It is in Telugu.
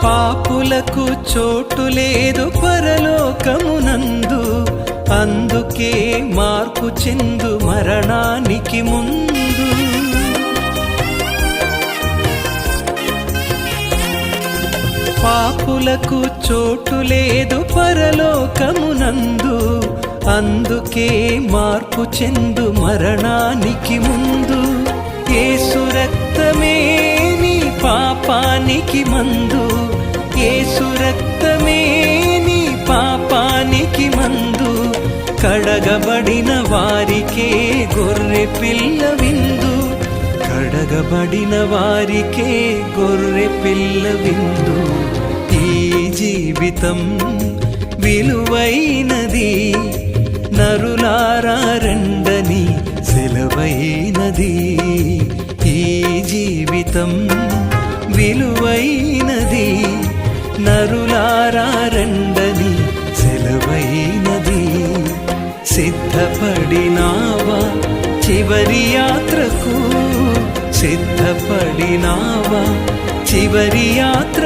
పాపులకు చోటు లేదు పరలోకమునందు, అందుకే మార్పు చెందు మరణానికి ముందు. పాపులకు చోటు లేదు పరలోకమునందు, అందుకే మార్పు చెందు మరణానికి ముందు. యేసు రక్తమే నీ పాపానికి మందు, యేసు రక్తమే నీ పాపానికి మందు. కడగబడిన వారికే గొర్రె పిల్ల విందు, కడగబడిన వారికే గొర్రె పిల్ల విందు. ఈ జీవితం విలువైనది, నరులారా రండని సెలవైనది. ఈ జీవితం విలువైనది, నరులారా రండని సెలవైనది. సిద్ధపడినావా చివరి యాత్రకు, సిద్ధపడినావా చివరి యాత్ర